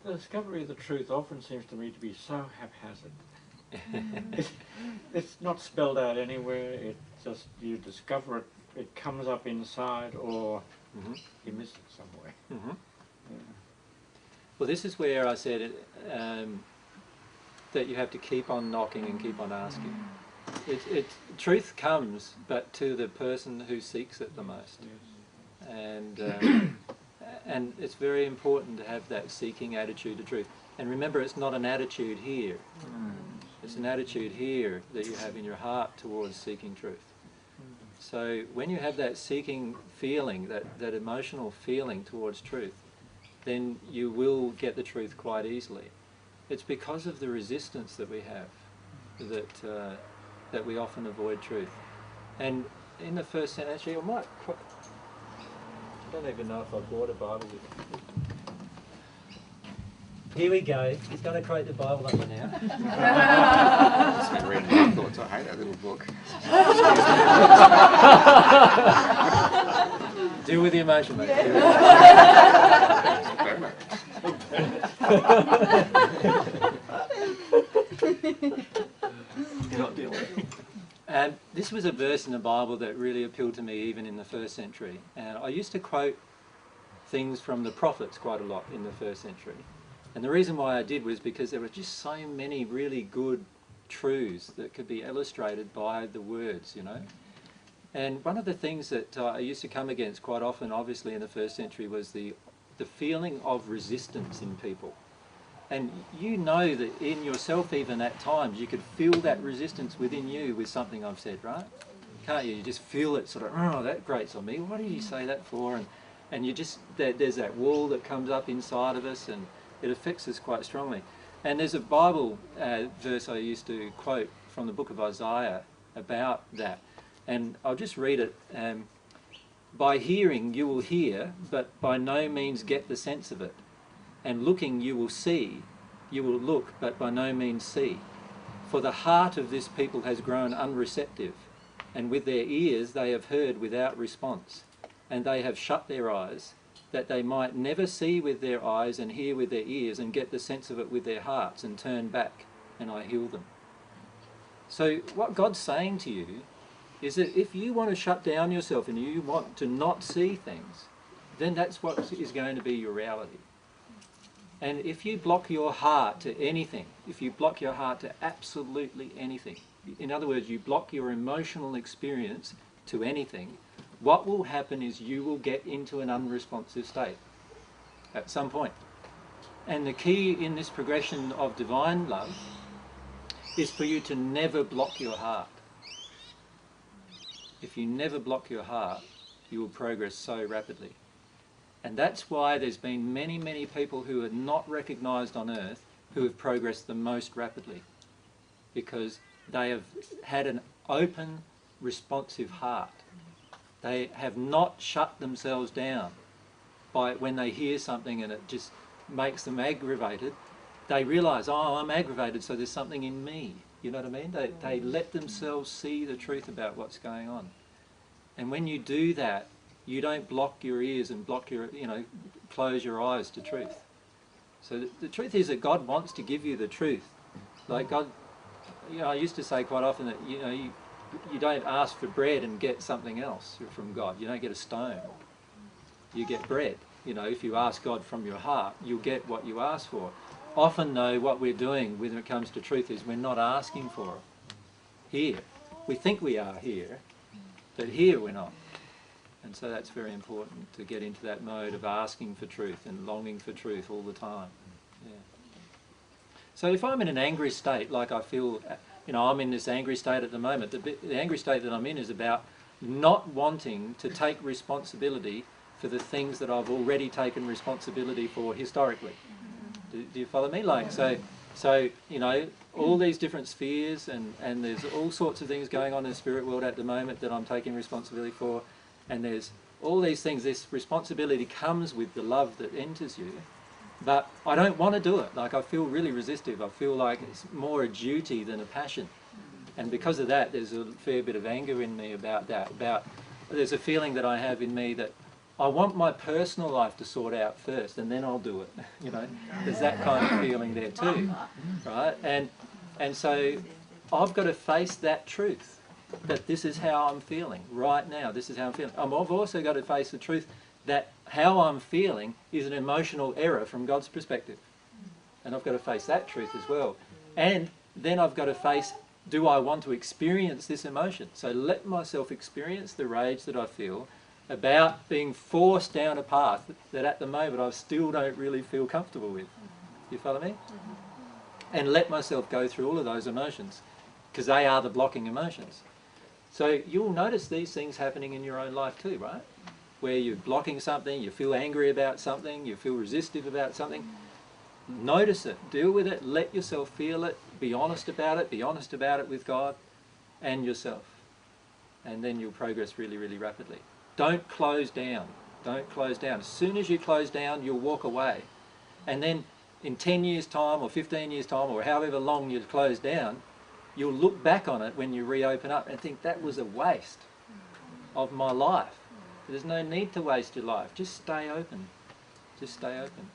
The discovery of the truth often seems to me to be so haphazard. It's not spelled out anywhere, it just, you discover it, it comes up inside, or you miss it somewhere. Yeah. Well, this is where I said that you have to keep on knocking and keep on asking. Truth comes, but to the person who seeks it the most. Yes. And it's very important to have that seeking attitude to truth. And remember, it's not an attitude here. It's an attitude here that you have in your heart towards seeking truth. So when you have that seeking feeling, that emotional feeling towards truth, then you will get the truth quite easily. It's because of the resistance that we have that we often avoid truth. And in the first sentence, actually, I don't even know if I brought a Bible with me. Here we go. He's going to quote the Bible on me now. Just been reading my thoughts. I hate that little book. Deal with the emotion, mate. You're not dealing with it. And this was a verse in the Bible that really appealed to me even in the first century. And I used to quote things from the prophets quite a lot in the first century. And the reason why I did was because there were just so many really good truths that could be illustrated by the words, you know. And one of the things that I used to come against quite often, obviously in the first century, was the feeling of resistance in people. And you know that in yourself even at times you could feel that resistance within you with something I've said, right? Can't you? You just feel it sort of, oh, that grates on me. What did you say that for? And you just, there's that wall that comes up inside of us, and it affects us quite strongly. And there's a Bible verse I used to quote from the book of Isaiah about that. And I'll just read it. By hearing you will hear, but by no means get the sense of it. And looking you will see, you will look, but by no means see. For the heart of this people has grown unreceptive, and with their ears they have heard without response, and they have shut their eyes, that they might never see with their eyes and hear with their ears and get the sense of it with their hearts and turn back, and I heal them. So what God's saying to you is that if you want to shut down yourself and you want to not see things, then that's what is going to be your reality. And if you block your heart to anything, if you block your heart to absolutely anything, in other words, you block your emotional experience to anything, what will happen is you will get into an unresponsive state at some point. And the key in this progression of divine love is for you to never block your heart. If you never block your heart, you will progress so rapidly. And that's why there's been many, many people who are not recognised on earth who have progressed the most rapidly, because they have had an open, responsive heart. They have not shut themselves down by when they hear something and it just makes them aggravated. They realise, oh, I'm aggravated, so there's something in me. You know what I mean? They let themselves see the truth about what's going on. And when you do that, you don't block your ears and block your, close your eyes to truth. So the truth is that God wants to give you the truth. Like God, I used to say quite often that, you don't ask for bread and get something else from God. You don't get a stone. You get bread. If you ask God from your heart, you'll get what you ask for. Often, though, what we're doing when it comes to truth is we're not asking for it. Here. We think we are here, but here we're not. And so that's very important, to get into that mode of asking for truth and longing for truth all the time. Yeah. So if I'm in an angry state, like I feel, I'm in this angry state at the moment, the angry state that I'm in is about not wanting to take responsibility for the things that I've already taken responsibility for historically. Do you follow me? So all these different spheres, and there's all sorts of things going on in the spirit world at the moment that I'm taking responsibility for, and there's all these things. This responsibility comes with the love that enters you, but I don't want to do it. Like, I feel really resistive. I feel like it's more a duty than a passion, and because of that, there's a fair bit of anger in me about that. There's a feeling that I have in me that I want my personal life to sort out first, and then I'll do it. You know, there's that kind of feeling there too, right? And so I've got to face that truth, that this is how I'm feeling right now. This is how I'm feeling. I've also got to face the truth that how I'm feeling is an emotional error from God's perspective, and I've got to face that truth as well. And then I've got to face, do I want to experience this emotion? So let myself experience the rage that I feel about being forced down a path that at the moment I still don't really feel comfortable with. You follow me? And let myself go through all of those emotions, because they are the blocking emotions. So you'll notice these things happening in your own life too, right? Where you're blocking something, you feel angry about something, you feel resistive about something. Notice it, deal with it, let yourself feel it, be honest about it with God and yourself. And then you'll progress really, really rapidly. Don't close down. Don't close down. As soon as you close down, you'll walk away. And then in 10 years' time or 15 years' time or however long you close down, you'll look back on it when you reopen up and think that was a waste of my life. There's no need to waste your life. Just stay open. Just stay open.